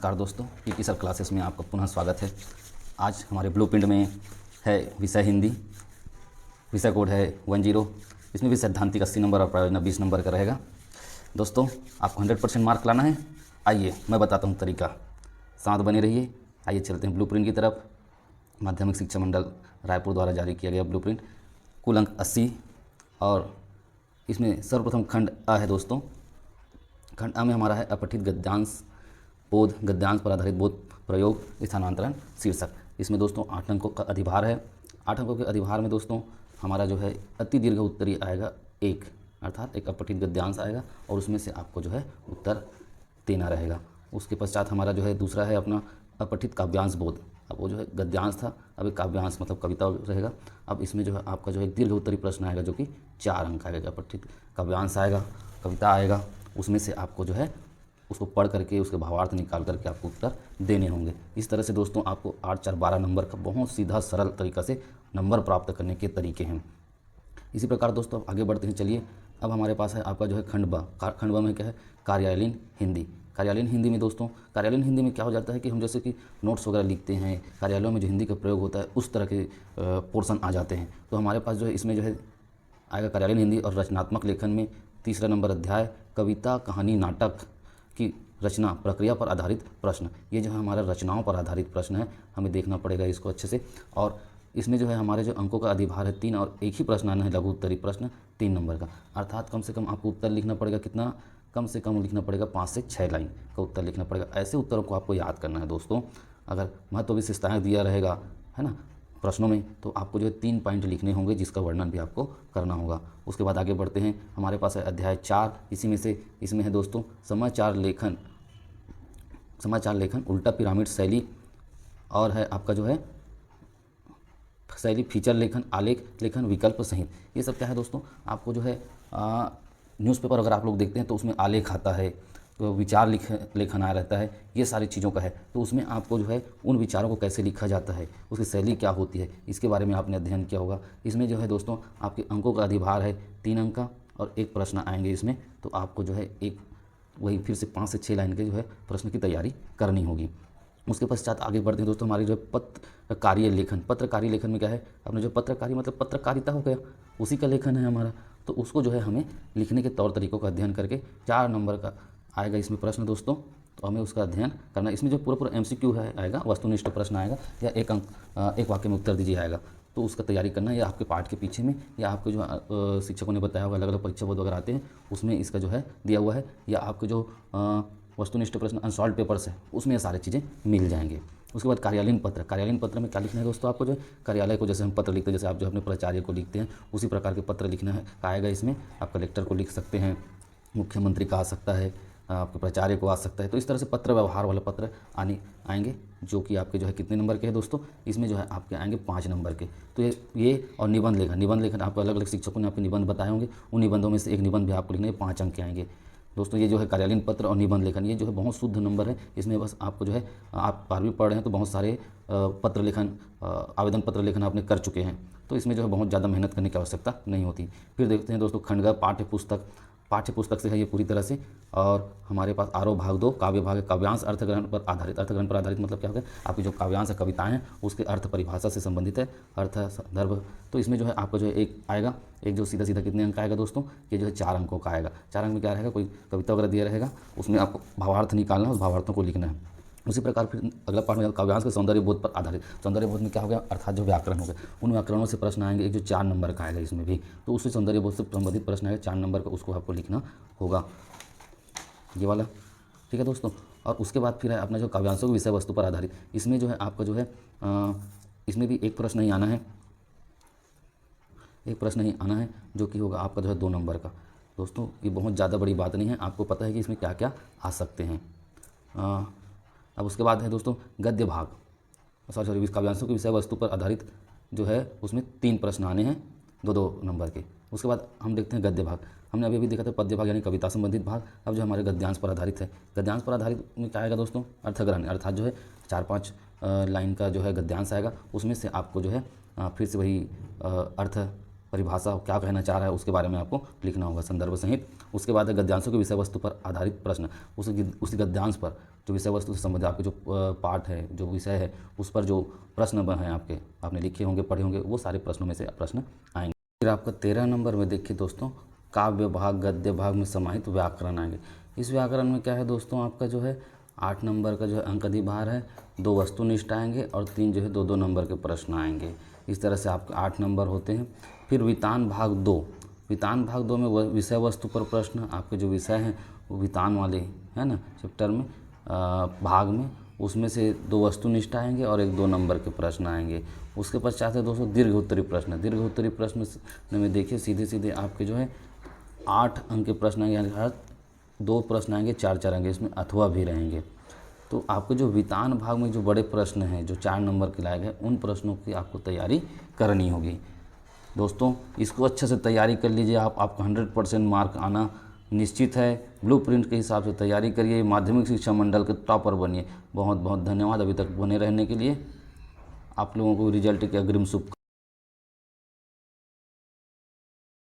नमस्कार दोस्तों, PT sir classes में आपका पुनः स्वागत है। आज हमारे ब्लूप्रिंट में है विषय हिंदी। विषय कोड है 10। इसमें भी सैद्धांतिक 80 नंबर और प्रायोजन 20 नंबर का रहेगा। दोस्तों, आपको 100% मार्क लाना है। आइए मैं बताता हूँ तरीका, साथ बने रहिए। आइए चलते हैं ब्लूप्रिंट की तरफ। माध्यमिक शिक्षा मंडल रायपुर द्वारा जारी किया गया ब्लूप्रिंट। कुल अंक 80 और इसमें सर्वप्रथम खंड अ है दोस्तों। खंड अ में हमारा है अपठित गद्यांश बोध, गद्यांश पर आधारित बोध प्रयोग स्थानांतरण शीर्षक। इसमें दोस्तों 8 अंकों का अधिभार है। 8 अंकों के अधिभार में दोस्तों हमारा जो है अति दीर्घ उत्तरीय आएगा 1, अर्थात एक अपठित गद्यांश आएगा और उसमें से आपको जो है उत्तर देना रहेगा। उसके पश्चात हमारा जो है दूसरा है अपना अपठित काव्यांश बोध। अब वो जो है गद्यांश था, अब एक काव्यांश मतलब कविता रहेगा। अब इसमें जो है आपका जो है दीर्घ उत्तरीय प्रश्न आएगा जो कि 4 अंक आएगा। अपठित काव्यांश आएगा, कविता आएगा, उसमें से आपको जो है उसको पढ़ करके उसके भावार्थ निकाल करके आपको उत्तर देने होंगे। इस तरह से दोस्तों आपको 8, 4, 12 नंबर का बहुत सीधा सरल तरीका से नंबर प्राप्त करने के तरीके हैं। इसी प्रकार दोस्तों अब आगे बढ़ते हैं। चलिए, अब हमारे पास है आपका जो है खंड ब। खंड ब में क्या है? कार्यालयीन हिंदी। कार्यालयीन हिंदी में दोस्तों, कार्यालयीन हिंदी में क्या हो जाता है कि हम जैसे कि नोट्स वगैरह लिखते हैं, कार्यालयों में जो हिंदी का प्रयोग होता है उस तरह के पोर्शन आ जाते हैं। तो हमारे पास जो है इसमें जो है आएगा कार्यालयीन हिंदी। और रचनात्मक लेखन में तीसरा नंबर अध्याय कविता, कहानी, नाटक की रचना प्रक्रिया पर आधारित प्रश्न। ये जो है हमारा रचनाओं पर आधारित प्रश्न है, हमें देखना पड़ेगा इसको अच्छे से। और इसमें जो है हमारे जो अंकों का अधिभार है 3 और एक ही प्रश्न आना है लघु उत्तरीय प्रश्न 3 नंबर का। अर्थात कम से कम आपको उत्तर लिखना पड़ेगा कितना? कम से कम लिखना पड़ेगा 5 से 6 लाइन का उत्तर लिखना पड़ेगा। ऐसे उत्तरों को आपको याद करना है दोस्तों। अगर महत्व विशेषताएँ दिया रहेगा है ना प्रश्नों में, तो आपको जो है 3 पॉइंट लिखने होंगे जिसका वर्णन भी आपको करना होगा। उसके बाद आगे बढ़ते हैं। हमारे पास है अध्याय 4। इसी में से इसमें है दोस्तों समाचार लेखन, उल्टा पिरामिड शैली, और है आपका जो है शैली, फीचर लेखन, आलेख लेखन, विकल्प सहित। ये सब क्या है दोस्तों? आपको जो है न्यूज़पेपर अगर आप लोग देखते हैं तो उसमें आलेख आता है, तो विचार लेखन आ रहता है, ये सारी चीज़ों का है। तो उसमें आपको जो है उन विचारों को कैसे लिखा जाता है, उसकी शैली क्या होती है, इसके बारे में आपने अध्ययन किया होगा। इसमें जो है दोस्तों आपके अंकों का अधिभार है 3 अंक का और एक प्रश्न आएंगे इसमें। तो आपको जो है एक वही फिर से 5 से 6 लाइन के जो है प्रश्न की तैयारी करनी होगी। उसके पश्चात आगे बढ़ते हैं दोस्तों। हमारी जो है पत्रकारीय लेखन। पत्रकारीय लेखन में क्या है? अपने जो पत्रकारी मतलब पत्रकारिता हो गया, उसी का लेखन है हमारा। तो उसको जो है हमें लिखने के तौर तरीकों का अध्ययन करके 4 नंबर का आएगा इसमें प्रश्न दोस्तों। तो हमें उसका अध्ययन करना। इसमें जो पूरा MCQ है आएगा, वस्तुनिष्ठ प्रश्न आएगा, या एक वाक्य में उत्तर दीजिए आएगा। तो उसका तैयारी करना, या आपके पाठ के पीछे में, या आपको जो शिक्षकों ने बताया होगा अलग अलग परीक्षा बोर्ड वगैरह आते हैं उसमें इसका जो है दिया हुआ है, या आपको जो वस्तुनिष्ठ प्रश्न अनसॉल्व पेपर्स है उसमें ये सारी चीज़ें मिल जाएंगे। उसके बाद कार्यालयीन पत्र। कार्यालयीन पत्र में क्या लिखना है दोस्तों? आपको जो कार्यालय को जैसे हम पत्र लिखते हैं, जैसे आप जो अपने प्राचार्य को लिखते हैं उसी प्रकार के पत्र लिखना है आएगा इसमें। आप कलेक्टर को लिख सकते हैं, मुख्यमंत्री का आ सकता है, आपके प्राचार्य को आ सकता है। तो इस तरह से पत्र व्यवहार वाले पत्र आएंगे जो कि आपके जो है कितने नंबर के हैं दोस्तों? इसमें जो है आपके आएंगे 5 नंबर के। तो ये और निबंध लेखन आपको अलग अलग शिक्षकों ने आपके निबंध बताए होंगे, उन निबंधों में से एक निबंध भी आपको लिखना है, 5 अंक के आएंगे दोस्तों। ये जो है कार्यालयीन पत्र और निबंध लेखन, ये जो है बहुत शुद्ध नंबर है। इसमें बस आपको जो है आप 12वीं पढ़ रहे हैं तो बहुत सारे पत्र लेखन, आवेदन पत्र लेखन आपने कर चुके हैं, तो इसमें जो है बहुत ज़्यादा मेहनत करने की आवश्यकता नहीं होती। फिर देखते हैं दोस्तों खंड ग, पाठ्य पुस्तक से है ये पूरी तरह से। और हमारे पास आरोह भाग 2 काव्य भाग है। काव्यांश अर्थग्रहण पर आधारित मतलब क्या होगा? आपकी जो काव्यांश है, कविताएं हैं, उसके अर्थ परिभाषा से संबंधित है, अर्थ संदर्भ। तो इसमें जो है आपको जो है एक आएगा, एक जो सीधा कितने अंक आएगा दोस्तों? ये जो है 4 अंकों का आएगा। 4 अंक में क्या रहेगा? कोई कविता वगैरह दिया रहेगा, उसमें आपको भावार्थ निकालना है, उस भावार्थों को लिखना है। उसी प्रकार फिर अगला पाठ में काव्यांश के सौंदर्य बोध पर आधारित। सौंदर्य बोध में क्या हो गया? अर्थात जो व्याकरण हो गया, उन व्याकरणों से प्रश्न आएंगे, एक जो 4 नंबर का आएगा इसमें भी। तो उससे सौंदर्य बोध से संबंधित प्रश्न आएगा 4 नंबर का, उसको आपको लिखना होगा, ये वाला। ठीक है दोस्तों। और उसके बाद फिर है अपना जो काव्यांशों की विषय वस्तु पर आधारित। इसमें जो है आपका जो है इसमें भी एक प्रश्न नहीं आना है, जो कि होगा आपका जो है 2 नंबर का दोस्तों। ये बहुत ज़्यादा बड़ी बात नहीं है, आपको पता है कि इसमें क्या क्या आ सकते हैं। अब उसके बाद है दोस्तों गद्य भाग, सॉरी काव्यांशों की विषय वस्तु पर आधारित जो है उसमें 3 प्रश्न आने हैं 2-2 नंबर के। उसके बाद हम देखते हैं गद्य भाग। हमने अभी देखा था पद्य भाग यानी कविता संबंधित भाग। अब जो हमारे गद्यांश पर आधारित है, गद्यांश पर आधारित में क्या आएगा दोस्तों? अर्थग्रहण, अर्थात जो है 4-5 लाइन का जो है गद्यांश आएगा। उसमें से आपको जो है फिर से वही अर्थ परिभाषा क्या कहना चाह रहा है उसके बारे में आपको लिखना होगा संदर्भ सहित। उसके बाद है गद्यांशों की विषय वस्तु पर आधारित प्रश्न। उसी गद्यांश पर जो विषय वस्तु से संबंधित आपके जो पाठ है, जो विषय है, उस पर जो प्रश्न हैं आपके, आपने लिखे होंगे, पढ़े होंगे, वो सारे प्रश्नों में से प्रश्न आएंगे। फिर आपका 13 नंबर में देखिए दोस्तों, काव्य भाग, गद्य भाग में समाहित व्याकरण आएंगे। इस व्याकरण में क्या है दोस्तों, आपका जो है 8 नंबर का जो है अंक अधिभार है, 2 वस्तुनिष्ठ आएंगे और 3 जो है 2-2 नंबर के प्रश्न आएंगे। इस तरह से आपके 8 नंबर होते हैं। फिर वितान भाग 2, वितान भाग 2 में विषय वस्तु पर प्रश्न, आपके जो विषय हैं वो वितान वाले है ना चैप्टर में, भाग में, उसमें से 2 वस्तुनिष्ठ आएंगे और 1-2 नंबर के प्रश्न आएंगे। उसके पश्चात है दोस्तों दीर्घ उत्तरी प्रश्न। दीर्घ उत्तरी प्रश्न में देखिए सीधे सीधे आपके जो है 8 अंक के प्रश्न आएंगे, हर 2 प्रश्न आएंगे, 4-4 आएंगे, इसमें अथवा भी रहेंगे। तो आपके जो वितान भाग में जो बड़े प्रश्न हैं, जो 4 नंबर के लायक हैं, उन प्रश्नों की आपको तैयारी करनी होगी दोस्तों। इसको अच्छे से तैयारी कर लीजिए, आपका 100% मार्क आना निश्चित है। ब्लूप्रिंट के हिसाब से तैयारी करिए, माध्यमिक शिक्षा मंडल के टॉपर बनिए। बहुत बहुत धन्यवाद अभी तक बने रहने के लिए। आप लोगों को रिजल्ट की अग्रिम शुभ